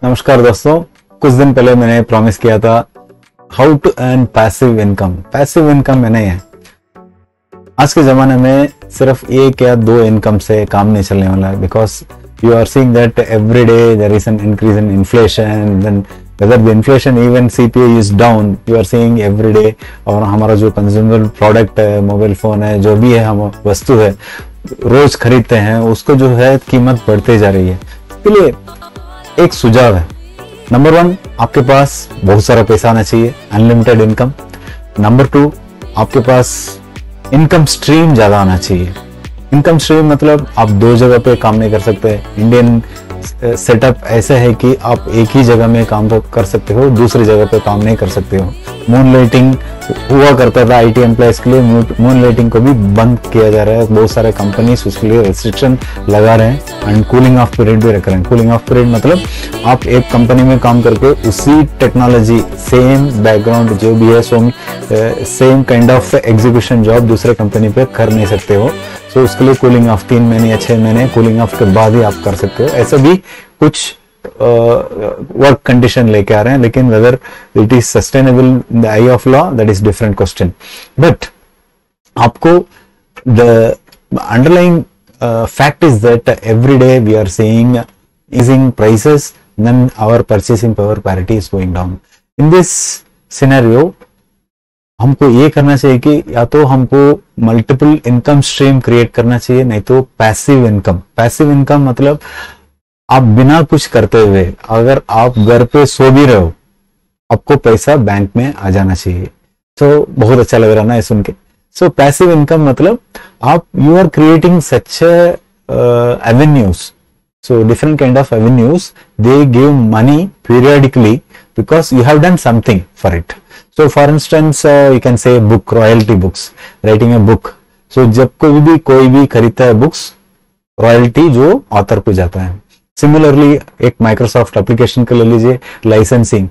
नमस्कार दोस्तों, कुछ दिन पहले मैंने प्रॉमिस किया था how to earn passive income. Passive income में नहीं है, आज के जमाने में सिर्फ एक या दो इनकम से काम नहीं चलने वाला है। Because you are seeing that every day there is an increase in inflation, then whether the inflation even CPI is down, you are seeing every day। और हमारा जो कंज्यूमर प्रोडक्ट है, मोबाइल फोन है, जो भी है हम वस्तु है रोज खरीदते हैं, उसको जो है कीमत बढ़ते जा रही है। इसके लिए एक सुझाव है, नंबर 1 आपके पास बहुत सारा पैसा आना चाहिए, अनलिमिटेड इनकम। नंबर 2 आपके पास इनकम स्ट्रीम ज्यादा आना चाहिए। इनकम स्ट्रीम मतलब आप दो जगह पे काम नहीं कर सकते। इंडियन सेटअप ऐसा है कि आप एक ही जगह में काम कर सकते हो, दूसरी जगह पे काम नहीं कर सकते हो। मून लाइटिंग हुआ करता था आईटी एम्प्लॉयज के लिए, मून लाइटिंग को भी बंद किया जा रहा है। बहुत सारे कंपनीज उसके लिए रेस्ट्रिक्शन लगा रहे हैं एंड कूलिंग ऑफ पीरियड भी रख रहे हैं। कूलिंग ऑफ पीरियड मतलब आप एक कंपनी में काम करके उसी टेक्नोलॉजी, सेम बैकग्राउंड जो भी है, same kind of execution job दूसरे कंपनी पे कर नहीं सकते हो। सो उसके लिए कूलिंग ऑफ 3 महीने या 6 महीने कूलिंग ऑफ के बाद ही आप कर सकते हो। ऐसे भी कुछ वर्क कंडीशन लेके आ रहे हैं, लेकिन whether it is sustainable in the eye of law, that is different question. But आपको the underlying fact is that every day we are seeing easing prices, then our purchasing power parity is going down. In this scenario हमको ये करना चाहिए कि या तो हमको multiple income stream create करना चाहिए, नहीं तो पैसिव इनकम। पैसिव इनकम मतलब आप बिना कुछ करते हुए, अगर आप घर पे सो भी रहे हो, आपको पैसा बैंक में आ जाना चाहिए। तो बहुत अच्छा लग रहा ना ये सुन के। So passive income मतलब आप you are creating such avenues, so different kind of avenues, they give money periodically because you have done something for it. So for instance you can say book, royalty books, writing a book. So जब कोई भी खरीदता है books, royalty जो author को जाता है। Similarly एक Microsoft application को ले लीजिए, licensing।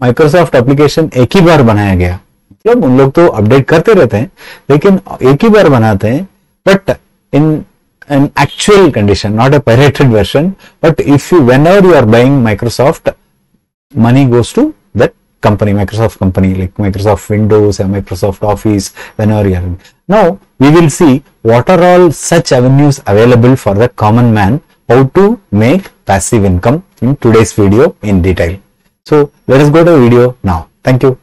Microsoft application एक ही बार बनाया गया, मतलब उन लोग तो अपडेट करते रहते हैं, लेकिन एक ही बार बनाते हैं। But in an actual condition, not a pirated version, but if you whenever you are buying Microsoft, money goes to that company, Microsoft company, like Microsoft Windows या Microsoft Office. Whenever you are now we will see what are all such avenues available for the common man, how to make passive income in today's video in detail. So let us go to the video now. Thank you.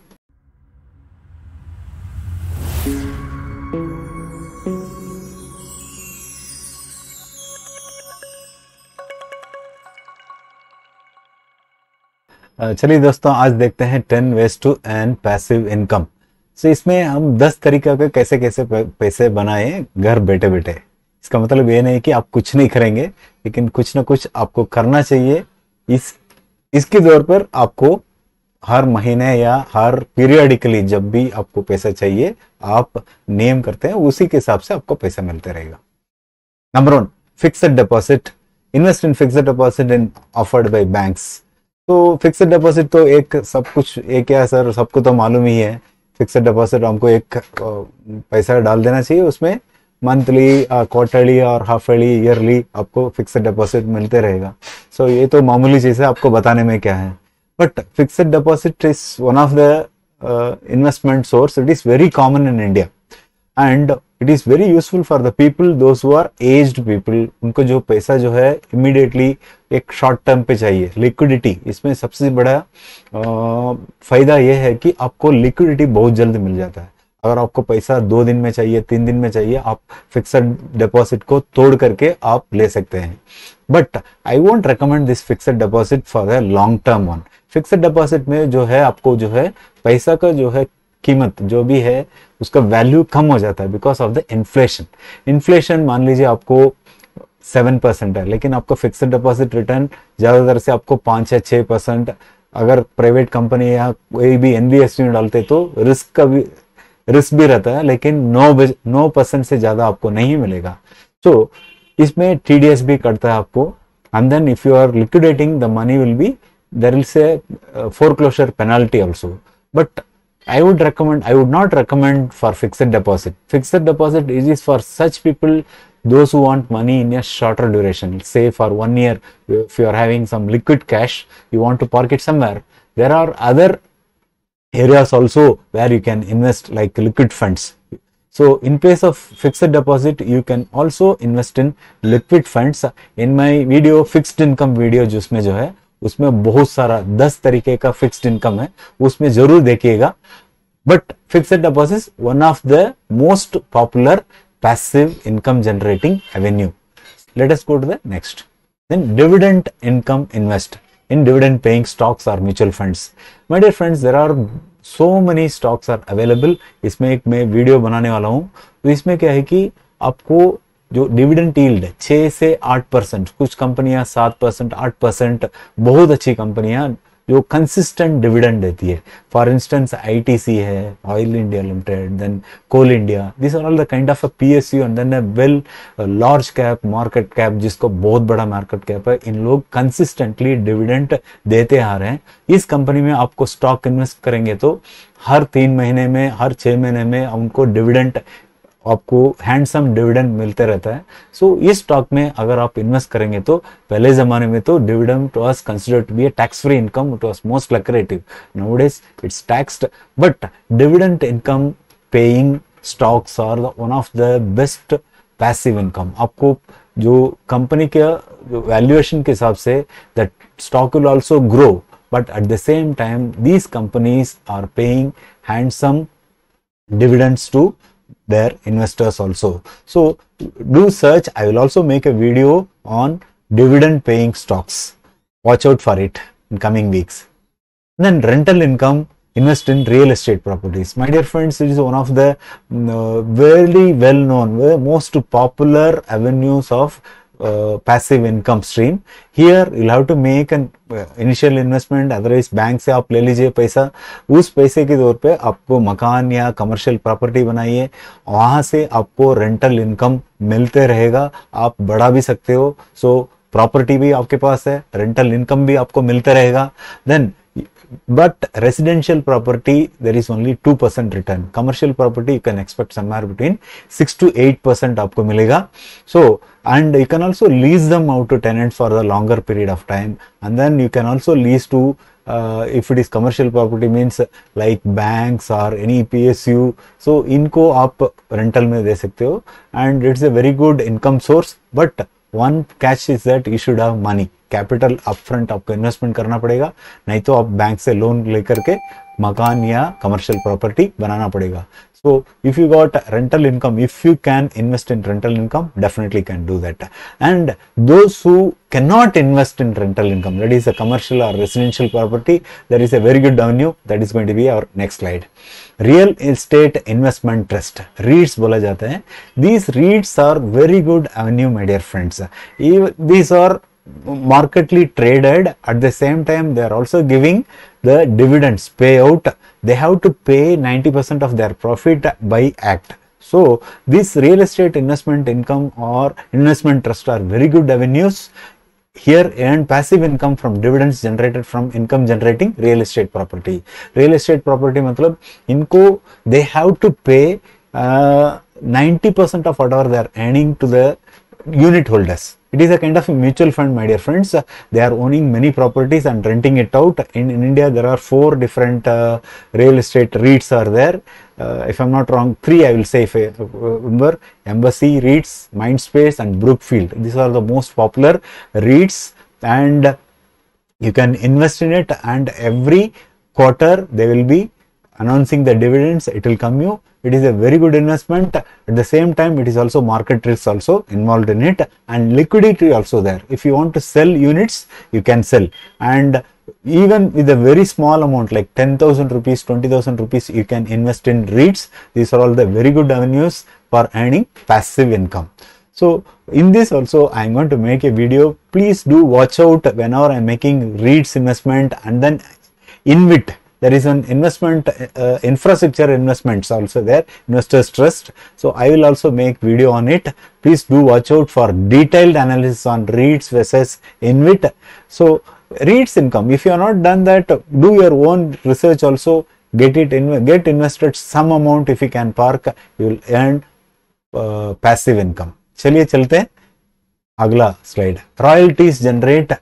चलिए दोस्तों, आज देखते हैं 10 ways to earn passive income। सो इसमें हम 10 तरीका के कैसे कैसे पैसे बनाए घर बैठे बैठे। इसका मतलब ये नहीं कि आप कुछ नहीं करेंगे, लेकिन कुछ ना कुछ आपको करना चाहिए। इसके तौर पर आपको हर महीने या हर पीरियडिकली जब भी आपको पैसा चाहिए, आप नियम करते हैं, उसी के हिसाब से आपको पैसा मिलते रहेगा। Number 1, fixed deposit. Invest in fixed deposit in offered by banks. तो फिक्स्ड डिपॉजिट तो एक सब कुछ एक है सर, सबको तो मालूम ही है। फिक्स्ड डिपॉजिट हमको एक पैसा डाल देना चाहिए, उसमें मंथली, क्वार्टरली और हाफ ईयरली, ईयरली आपको फिक्स्ड डिपॉजिट मिलते रहेगा। सो ये तो मामूली चीज है, आपको बताने में क्या है। But fixed deposit is one of the investment source. It is very common in India and it is very useful for the people those who are aged people. उनको जो पैसा जो है इमीडिएटली एक शॉर्ट टर्म पे चाहिए, liquidity. इसमें सबसे बड़ा फायदा यह है कि आपको लिक्विडिटी बहुत जल्द मिल जाता है। अगर आपको पैसा 2 दिन में चाहिए, 3 दिन में चाहिए, आप फिक्स्ड डिपॉजिट को तोड़ करके आप ले सकते हैं। But I won't recommend this fixed deposit for the long term one. Fixed deposit में जो है आपको जो है पैसा का जो है कीमत जो भी है उसका वैल्यू कम हो जाता है because of the inflation. Inflation मान लीजिए आपको 7% है, लेकिन आपको फिक्स्ड डिपॉजिट रिटर्न ज्यादातर से आपको 5 या 6%। अगर प्राइवेट कंपनी या कोई भी एनबीएफसी में डालते तो रिस्क भी रहता है, लेकिन 9% से ज्यादा आपको नहीं मिलेगा। तो इसमें टीडीएस भी कटता है आपको। And then if you are liquidating the money will be there will say foreclosure penalty also. But I would not recommend for fixed deposit. Fixed deposit is for such people those who want money in a shorter duration, say for 1 year, if you are having some liquid cash, you want to park it somewhere. There are other areas also where you can invest, like liquid funds. So in place of fixed deposit, you can also invest in liquid funds. In my video fixed income video जिसमें जो है उसमें बहुत सारा 10 तरीके का fixed income है, उसमें जरूर देखिएगा. But fixed deposit is one of the most popular passive income generating avenue. Let us go to the next. Then dividend income invest in dividend paying stocks or mutual funds. My dear friends, there are so many stocks are available. इसमें एक मैं video बनाने वाला हूँ. तो इसमें क्या है कि आपको जो डिविडेंड यील्ड 6 से 8%, कुछ कंपनियां 7%, 8%, बहुत अच्छी कंपनियां जो कंसिस्टेंट डिविडेंड देती है. फॉर इंस्टेंस आईटीसी है, oil India limited, then coal India. This are all the kind of a PSU and then a well large cap market cap, जिसको बहुत बड़ा मार्केट कैप है. इन लोग कंसिस्टेंटली डिविडेंड देते आ रहे हैं. इस कंपनी में आपको स्टॉक इन्वेस्ट करेंगे तो हर 3 महीने में, हर 6 महीने में उनको डिविडेंड, आपको हैंडसम डिविडेंड मिलते रहता है. सो इस स्टॉक में अगर आप इन्वेस्ट करेंगे तो पहले जमाने में तो dividend was considered to be a tax free income. It was most lucrative. Nowadays it's taxed, but dividend income paying stocks are one of the best passive income. आपको जो कंपनी के वैल्यूएशन के हिसाब से that stock will also grow, but at the same time these companies are paying handsome dividends to their investors also. So do search. I will also make a video on dividend paying stocks. Watch out for it in coming weeks. And then rental income, invest in real estate properties. My dear friends, it is one of the very well known, most popular avenues of passive income stream. Here you'll have to make an initial investment, otherwise bank से आप ले लीजिए पैसा. उस पैसे के तौर पे आपको मकान या कमर्शियल प्रॉपर्टी बनाइए, वहां से आपको रेंटल इनकम मिलते रहेगा. आप बढ़ा भी सकते हो. सो प्रॉपर्टी भी आपके पास है, रेंटल इनकम भी आपको मिलते रहेगा. Then but residential property there is only 2% return. Commercial property you can expect somewhere between 6 to 8% आपको मिलेगा. So and you can also lease them out to tenants for a longer period of time, and then you can also lease to if it is commercial property means like banks or any PSU. So इनको आप rental में दे सकते हो, and it's a very good income source. But one catch is that you should have money, capital upfront आपको investment करना पड़ेगा, नहीं तो आप बैंक से लोन लेकर के मकान या कमर्शियल प्रॉपर्टी बनाना पड़ेगा. So if you got rental income, if you can invest in rental income, definitely can do that. And those who cannot invest in rental income, that is a commercial or residential property, there is a very good avenue. That is going to be our next slide. Real estate investment trust, REITs बोला जाता है. These REITs are very good avenue, my dear friends. These are marketly traded. At the same time, they are also giving the dividends payout. They have to pay 90% of their profit by act. So this real estate investment income or investment trust are very good avenues. Here earn passive income from dividends generated from income generating real estate property. Real estate property मतलब इनको they have to pay 90% of whatever they are earning to the unit holders. It is a kind of a mutual fund, my dear friends. They are owning many properties and renting it out. In India, there are 4 different real estate REITs are there. If I'm not wrong, 3 I will say, if I remember, Embassy REITs, Mindspace and Brookfield. These are the most popular REITs, and you can invest in it, and every quarter they will be announcing the dividends. It will come you. It is a very good investment. At the same time, it is also market risk also involved in it, and liquidity also there. If you want to sell units, you can sell, and even with a very small amount like 10,000 rupees, 20,000 rupees, you can invest in REITs. These are all the very good avenues for earning passive income. So in this also I am going to make a video. Please do watch out whenever I am making REITs investment, and then InvIT. There is an investment, infrastructure investments also there, investors trust. So I will also make video on it. Please do watch out for detailed analysis on REITs versus InvIT. So REITs income, if you are not done that, do your own research also. Get invested some amount. If you can park, you will earn passive income. चलिए चलते हैं अगला slide. Royalties generate,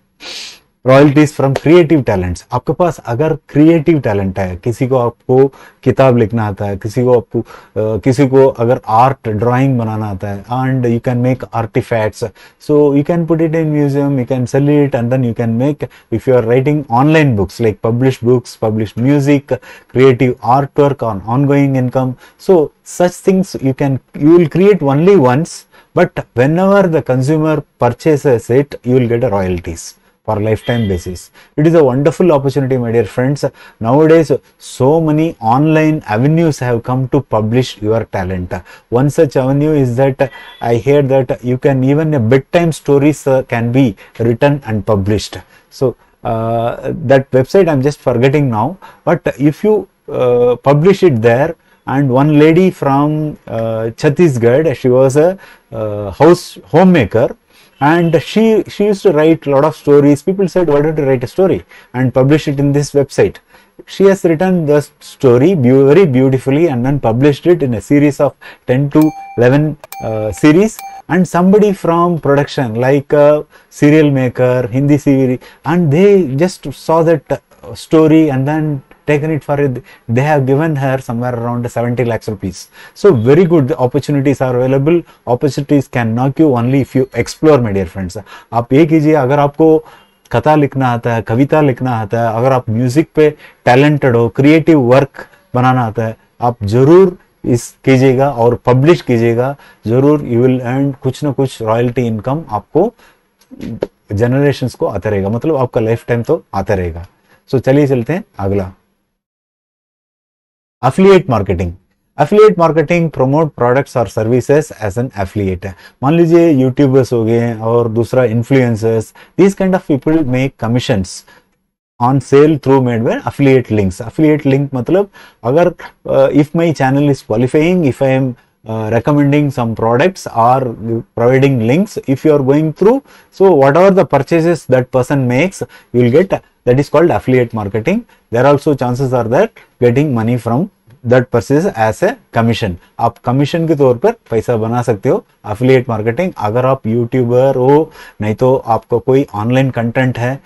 royalties from creative talents. आपके पास अगर creative talent है, किसी को आपको किताब लिखना आता है, किसी को अगर आर्ट ड्राइंग बनाना आता है, and you can make artifacts, so you can put it in museum, you can sell it, and then you can make, if you are writing online books like publish books, publish music, creative artwork on ongoing income. So such things you will create only once, but whenever the consumer purchases it, you will get a royalties for lifetime basis. It is a wonderful opportunity, my dear friends. Nowadays so many online avenues have come to publish your talent. One such avenue is that I hear that you can, even a bedtime stories can be written and published. So that website I'm just forgetting now, but if you publish it there, and one lady from Chhattisgarh, she was a homemaker, and she used to write a lot of stories. People said, why don't you write a story and publish it in this website? She has written the story very beautifully and then published it in a series of 10 to 11 series. And somebody from production, like a serial maker, Hindi serial, and they just saw that story and then taken it for it. They have given her somewhere around 70 lakhs rupees. So very good opportunities are available. Opportunities can knock you only if you explore, my dear friends. आप ये कीजिए, अगर आपको कथा लिखना आता है, कविता लिखना आता है, अगर आप म्यूजिक पे टैलेंटेड हो, क्रिएटिव वर्क बनाना आता है, आप जरूर इस कीजिएगा और पब्लिश कीजिएगा, जरूर यू विल अर्न कुछ ना कुछ रॉयल्टी इनकम, आपको जनरेशंस को आता रहेगा, मतलब आपका लाइफ टाइम तो आता रहेगा। सो चलिए चलते हैं अगला। Affiliate marketing. Affiliate marketing, promote products और सर्विसेज एज एन एफिलिएट है। मान लीजिए यूट्यूबर्स हो गए और दूसरा influencers, this kind of people make commissions on sale through made by affiliate links. Affiliate link matlab agar if my channel is qualifying, if I am recommending some products or providing links, if you are going through, so whatever the purchases that person makes, you will get, that is called affiliate marketing. There also chances are that getting money from that purchase as a commission. आप commission के तौर पर पैसा बना सकते हो affiliate marketing। अगर आप यूट्यूबर हो, नहीं तो आपका कोई ऑनलाइन कंटेंट है,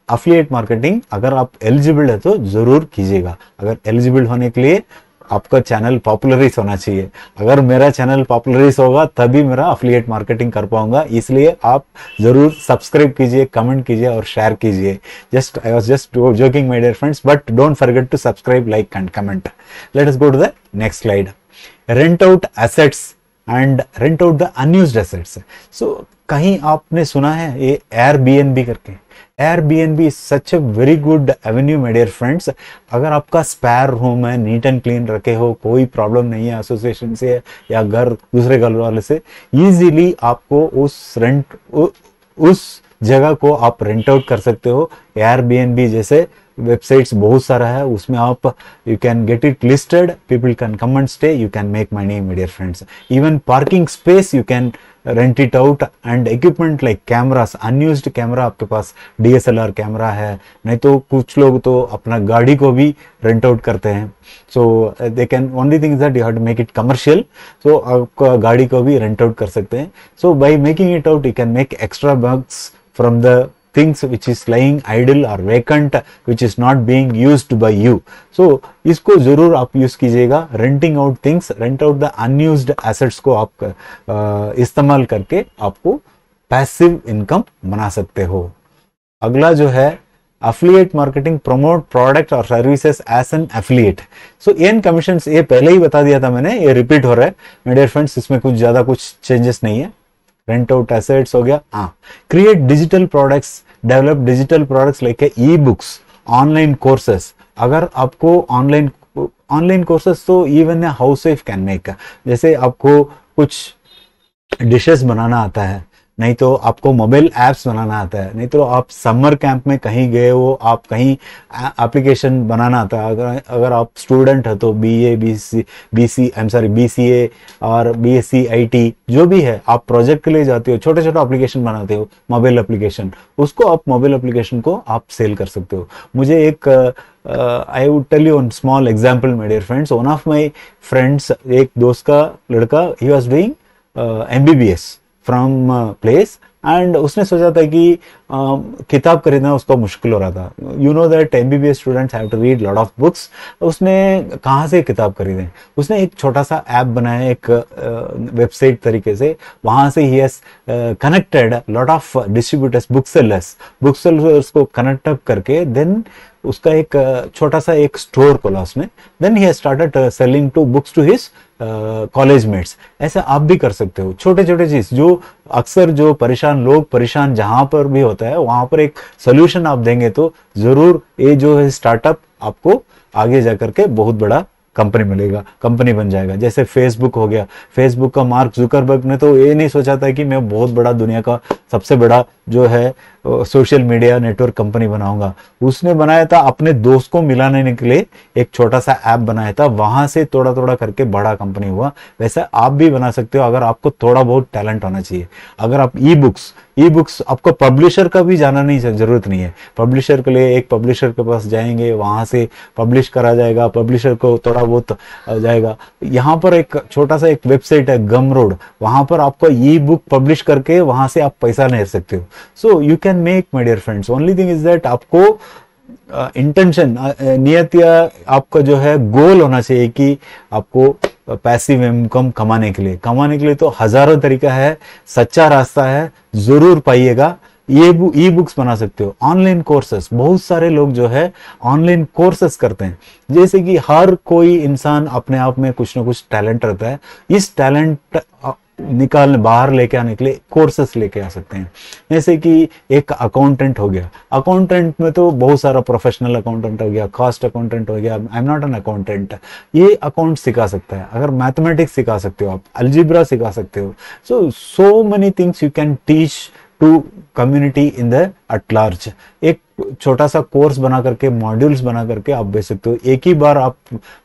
अफिलिएट मार्केटिंग अगर आप एलिजिबल है तो जरूर कीजिएगा। अगर एलिजिबल होने के लिए आपका चैनल पॉपुलराइज होना चाहिए। अगर मेरा चैनल पॉपुलराइज होगा तभी मेरा अफिलिएट मार्केटिंग कर पाऊंगा, इसलिए आप जरूर सब्सक्राइब कीजिए, कमेंट कीजिए और शेयर कीजिए। Just I was just joking my dear friends, but don't forget to subscribe, like and comment. Let us go to the next slide. Rent out assets and rent out the unused assets. So कहीं आपने सुना है ये Airbnb करके? Airbnb is such a very good avenue, my dear friends। अगर आपका spare room है, neat and clean रखे हो, कोई प्रॉब्लम नहीं है एसोसिएशन से या घर दूसरे घर वाले से, इजीली आपको उस जगह को आप रेंट आउट कर सकते हो। Airbnb जैसे वेबसाइट्स बहुत सारा है, उसमें आप you can get it listed, people can come and stay, you can make money, my dear friends. Even parking space you can rent it out, and equipment like cameras, unused camera आपके पास DSLR camera है, नहीं तो कुछ लोग तो अपना गाड़ी को भी रेंट आउट करते हैं। So they can, only thing is that you have to make it commercial. So आपका गाड़ी को भी रेंट आउट कर सकते हैं। So by making it out you can make extra bucks from the things which is lying idle or vacant, which is not being used by you। so इसको जरूर आप यूज कीजिएगा। Renting out things, rent out the unused assets को आप इस्तेमाल करके आपको passive income बना सकते हो। अगला जो है अफिलिएट मार्केटिंग, प्रमोट प्रोडक्ट और services as an affiliate. So an commission ये पहले ही बता दिया था मैंने, ये रिपीट हो रहा है माय डियर फ्रेंड्स, इसमें कुछ ज्यादा कुछ चेंजेस नहीं है। रेंट आउट एसेट्स हो गया। Create digital products, develop digital products like e books, online courses. अगर आपको ऑनलाइन कोर्सेस तो even a house wife can make. जैसे आपको कुछ डिशेस बनाना आता है, नहीं तो आपको मोबाइल ऐप्स बनाना आता है, नहीं तो आप समर कैंप में कहीं गए हो, आप कहीं एप्लीकेशन बनाना आता है। अगर आप स्टूडेंट है तो BCA और BSc IT जो भी है, आप प्रोजेक्ट के लिए जाते हो, छोटे छोटे एप्लीकेशन बनाते हो, मोबाइल एप्लीकेशन, उसको आप मोबाइल एप्लीकेशन को आप सेल कर सकते हो। मुझे एक I would tell you one small example my dear friends. One of my friends, एक दोस्त का लड़का, he was doing MBBS from place, and उसने सोचा था कि किताब खरीदना उसको मुश्किल हो रहा था. You know that MBBS students have to read lot of books. उसने कहाँ से किताब खरीदें? उसने एक छोटा सा ऐप बनाया, एक वेबसाइट तरीके से. वहाँ से ही has connected lot of distributors, book sellers को कनेक्ट अप करके देन उसका एक छोटा सा एक स्टोर खोला उसने. Then he has started selling to books to his college mates. ऐसा आप भी कर सकते हो. छोटे छोटे चीज जो अक्सर जो लोग परेशान जहां पर भी होता है वहां पर एक सोल्यूशन आप देंगे तो जरूर ये जो है स्टार्टअप आपको आगे जाकर के बहुत बड़ा कंपनी बन जाएगा. जैसे फेसबुक हो गया. फेसबुक का मार्क जुकरबर्ग ने तो ये नहीं सोचा था कि मैं बहुत बड़ा दुनिया का सबसे बड़ा जो है सोशल मीडिया नेटवर्क कंपनी बनाऊंगा. उसने बनाया था अपने दोस्त को मिलाने के लिए एक छोटा सा ऐप बनाया था. वहां से थोड़ा थोड़ा करके बड़ा कंपनी हुआ. वैसे आप भी बना सकते हो अगर आपको थोड़ा बहुत टैलेंट होना चाहिए. अगर आप ई बुक्स आपको पब्लिशर का भी जाना नहीं, जरूरत नहीं है. पब्लिशर के लिए एक पब्लिशर के पास जाएंगे, वहां से पब्लिश करा जाएगा, पब्लिशर को थोड़ा बहुत जाएगा. यहाँ पर एक छोटा सा एक वेबसाइट है गमरोड, वहां पर आपको ई बुक पब्लिश करके वहां से आप पैसा ले सकते हो. So you can make, my dear friends. Only thing is that आपको इंटेंशन, नियत या आपका जो है गोल होना चाहिए कि आपको पैसिव इनकम कमाने के लिए तो हजारों तरीका है. सच्चा रास्ता है, जरूर पाइएगा. ये ई बुक्स बना सकते हो. ऑनलाइन कोर्सेस, बहुत सारे लोग जो है ऑनलाइन कोर्सेस करते हैं. जैसे कि हर कोई इंसान अपने आप में कुछ ना कुछ टैलेंट रहता है. इस टैलेंट बाहर लेके आने के लिए कोर्सेस लेके आ सकते हैं. जैसे कि एक अकाउंटेंट हो गया. अकाउंटेंट में तो बहुत सारा प्रोफेशनल अकाउंटेंट हो गया, कॉस्ट अकाउंटेंट हो गया. I am not an accountant. ये अकाउंट सिखा सकता है. अगर मैथमेटिक्स सिखा सकते हो, आप अलजेब्रा सिखा सकते हो. So many things you can teach to community in the at large. एक छोटा सा कोर्स बना करके, मॉड्यूल्स बना करके आप भेज सकते हो. एक ही बार आप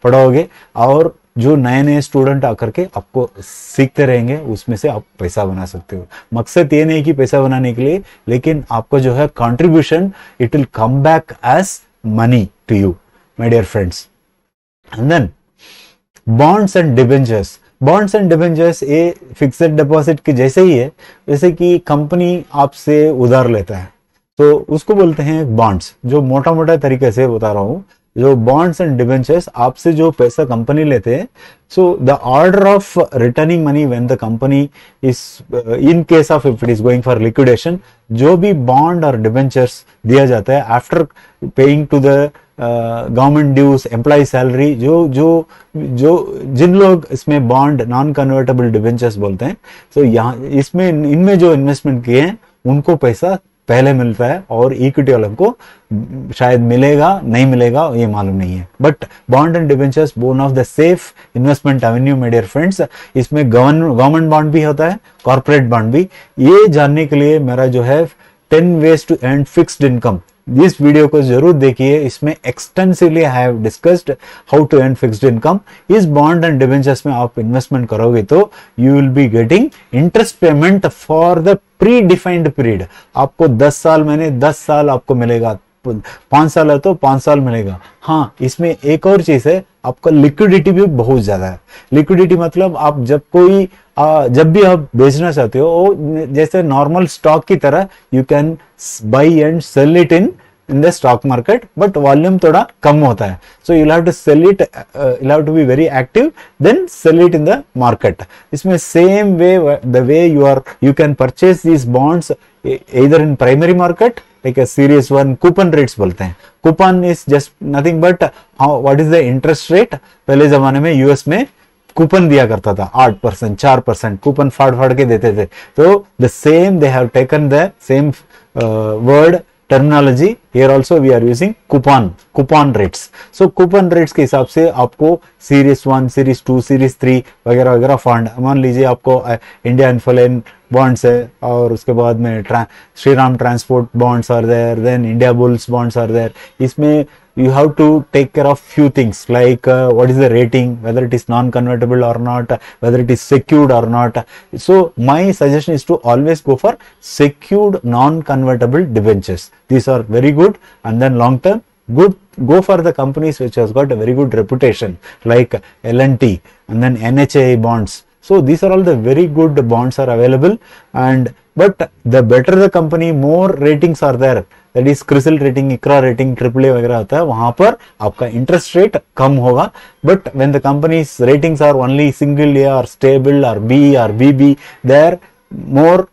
पढ़ाओगे और जो नए नए स्टूडेंट आकर के आपको सीखते रहेंगे, उसमें से आप पैसा बना सकते हो. मकसद ये नहीं कि पैसा बनाने के लिए, लेकिन आपका जो है contribution it will come back as money to you, my dear friends. And then bonds and debentures ये फिक्स्ड डिपॉजिट के जैसे ही है. जैसे कि कंपनी आपसे उधार लेता है तो उसको बोलते हैं बॉन्ड्स. जो मोटा मोटा तरीके से बता रहा हूं, जो बॉन्ड्स एंड डिबेंचर्स आपसे जो पैसा कंपनी लेते हैं, so the order of returning money when the company is in case of if it is going for liquidation, जो भी बॉन्ड और डिबेंचर्स दिया जाता है after paying to the government dues, employ salary, जो जिन लोग इसमें बॉन्ड नॉन कन्वर्टेबल डिबेंचर्स बोलते हैं, तो यहाँ इसमें इनमें जो इन्वेस्टमेंट किए हैं उनको पैसा पहले मिलता है और इक्विटी वालों को शायद मिलेगा नहीं मिलेगा ये मालूम नहीं है. But bond and debentures one of the safe investment avenue, my dear friends. इसमें गवर्नमेंट बॉन्ड भी होता है, कॉर्पोरेट बॉन्ड भी. ये जानने के लिए मेरा जो है 10 ways to earn fixed income, इस वीडियो को जरूर देखिए. इसमें extensively I have discussed how to earn fixed income. इस बॉन्ड एंड डिबेंचर्स में आप इन्वेस्टमेंट करोगे तो you will be getting interest payment for the predefined period. आपको 10 साल मैंने 10 साल आपको मिलेगा, 5 साल है तो 5 साल मिलेगा. हाँ, इसमें एक और चीज है, आपका लिक्विडिटी भी बहुत ज्यादा है. लिक्विडिटी मतलब आप जब भी आप बेचना चाहते हो, जैसे नॉर्मल स्टॉक की तरह you can buy and sell it in the stock market, but volume थोड़ा कम होता है. So you have to sell it, you have to be very active, then sell it in the market. इसमें same way the way you can purchase these bonds either in primary market like a series 1 coupon rates बोलते हैं. Coupon is just nothing but what is the interest rate. पहले जमाने में US में coupon दिया करता था 8%, 4% कूपन फाड़ के देते थे. तो the same they have taken the same word terminology here also we are using coupon rates. So coupon rates के हिसाब से आपको सीरीज 1, सीरीज 2, सीरीज 3 वगैरह वगैरह फंड, मान लीजिए आपको इंडिया इन्फ्लेन बॉन्ड्स है और उसके बाद में Shriram transport bonds are there, then Indiabulls bonds are there. इसमें you have to take care of few things like what is the rating, whether it is non-convertible or not, whether it is secured or not. So my suggestion is to always go for secured non-convertible debentures. These are very good, and then long term good, go for the companies which has got a very good reputation like L&T and then NHAI bonds. So these are all the very good bonds are available, and but the better the company, more ratings are there. That is CRISIL rating, ICRA rating, AAA वगैरह होता है, वहां पर आपका interest rate कम होगा. But when the company's ratings are only single A or stable or B or BB, there more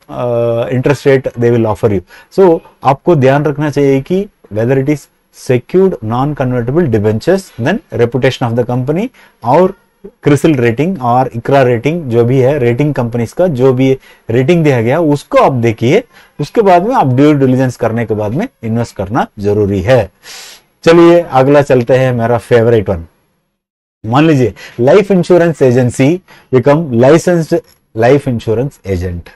interest rate they will offer you. So आपको ध्यान रखना चाहिए कि whether it is secured non-convertible debentures, then reputation of the company और CRISIL rating और इकरा rating, जो भी है रेटिंग कंपनीज का जो भी रेटिंग दिया गया उसको आप देखिए. उसके बाद में आप ड्यू डिलिजेंस करने के बाद में इन्वेस्ट करना जरूरी है. चलिए अगला चलते हैं, मेरा फेवरेट वन. मान लीजिए life insurance agency become licensed life insurance agent.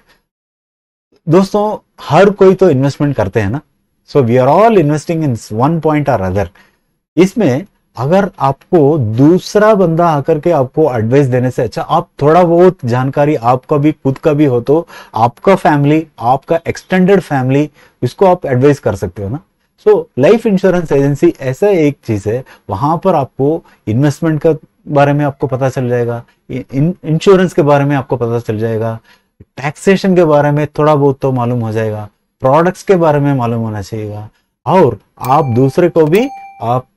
दोस्तों हर कोई तो इन्वेस्टमेंट करते हैं ना. So we are all investing in one point और अदर. इसमें अगर आपको दूसरा बंदा आकर के आपको एडवाइस देने से अच्छा आप थोड़ा बहुत जानकारी आपका भी खुद का भी हो तो आपका फैमिली, आपका एक्सटेंडेड फैमिली, इसको आप एडवाइस कर सकते हो ना. सो लाइफ इंश्योरेंस एजेंसी ऐसा एक चीज है, वहां पर आपको इन्वेस्टमेंट का बारे में आपको पता चल जाएगा, इंश्योरेंस के बारे में आपको पता चल जाएगा, टैक्सेशन के बारे में थोड़ा बहुत तो मालूम हो जाएगा, प्रोडक्ट्स के बारे में मालूम होना चाहिए, और आप दूसरे को भी आप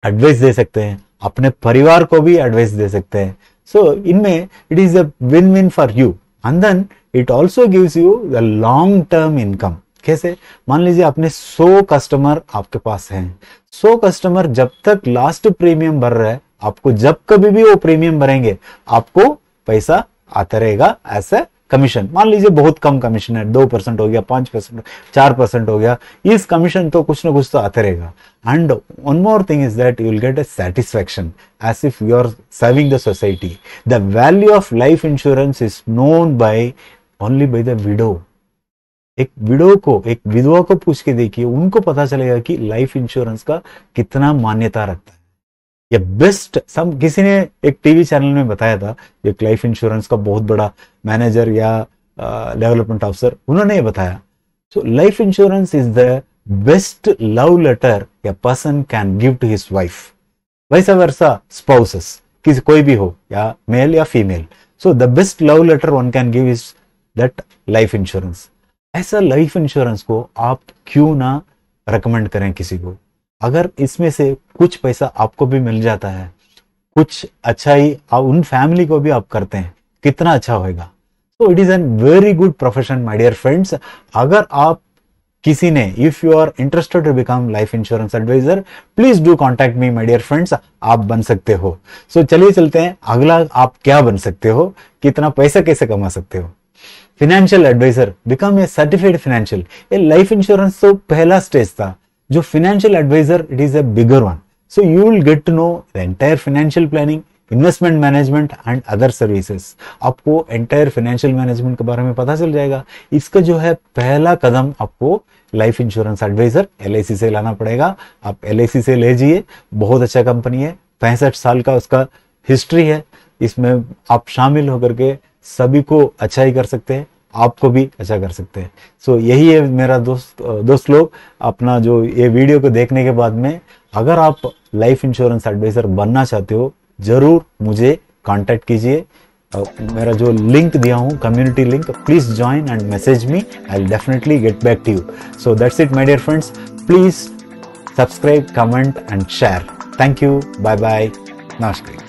एडवाइस दे सकते हैं, अपने परिवार को भी एडवाइस दे सकते हैं. सो इनमें it is a win win for you, and then it also gives you the long term income. कैसे? मान लीजिए आपने 100 कस्टमर आपके पास हैं. 100 कस्टमर जब तक लास्ट प्रीमियम भर रहा है, आपको जब कभी भी वो प्रीमियम भरेंगे आपको पैसा आता रहेगा एज ए कमीशन. मान लीजिए बहुत कम कमीशन है, 2% हो गया, 5%, 4% हो गया, इस कमीशन तो कुछ ना कुछ तो आते रहेगा. And one more thing is that you will get a satisfaction as if you are serving the society. The value of life insurance is known by only by the widow. एक widow को, एक विधवा को पूछ के देखिए, उनको पता चलेगा कि लाइफ इंश्योरेंस का कितना मान्यता रखता है. ये बेस्ट किसी ने एक टीवी चैनल में बताया था, एक लाइफ इंश्योरेंस का बहुत बड़ा मैनेजर या डेवलपमेंट ऑफिसर, उन्होंने ये बताया. So life insurance is the best love letter a person can give to his wife, vice versa spouses, किसी कोई भी हो, या मेल या female. So the best love letter one can give is that life insurance. ऐसा life insurance को आप क्यों ना रेकमेंड करें किसी को. अगर इसमें से कुछ पैसा आपको भी मिल जाता है, कुछ अच्छा ही आप उन फैमिली को भी आप करते हैं, कितना अच्छा होगा. So it is an very good profession my dear friends. अगर आप किसी ने, if you are interested to become life insurance advisor, please do contact me my dear friends. आप बन सकते हो. सो चलिए चलते हैं अगला, आप क्या बन सकते हो, कितना पैसा कैसे कमा सकते हो. Financial advisor, become a certified financial. ये लाइफ इंश्योरेंस तो पहला स्टेज था. जो financial advisor, it is a bigger one. So you will get to know the entire financial planning, investment management and other services. आपको entire financial management के बारे में पता चल जाएगा. इसका जो है पहला कदम आपको लाइफ इंश्योरेंस एडवाइजर LIC से लाना पड़ेगा. आप LIC से ले जाइए, बहुत अच्छा कंपनी है, 65 साल का उसका हिस्ट्री है. इसमें आप शामिल होकर के सभी को अच्छा ही कर सकते हैं, आपको भी अच्छा कर सकते हैं. सो यही है मेरा दोस्त लोग, अपना जो ये वीडियो को देखने के बाद में अगर आप लाइफ इंश्योरेंस एडवाइजर बनना चाहते हो, जरूर मुझे कांटेक्ट कीजिए. मेरा जो लिंक दिया हूँ, community link, please join and message me, I will definitely get back to you. So that's it my dear friends. Please subscribe, comment and share. Thank you. Bye bye. नमस्कार.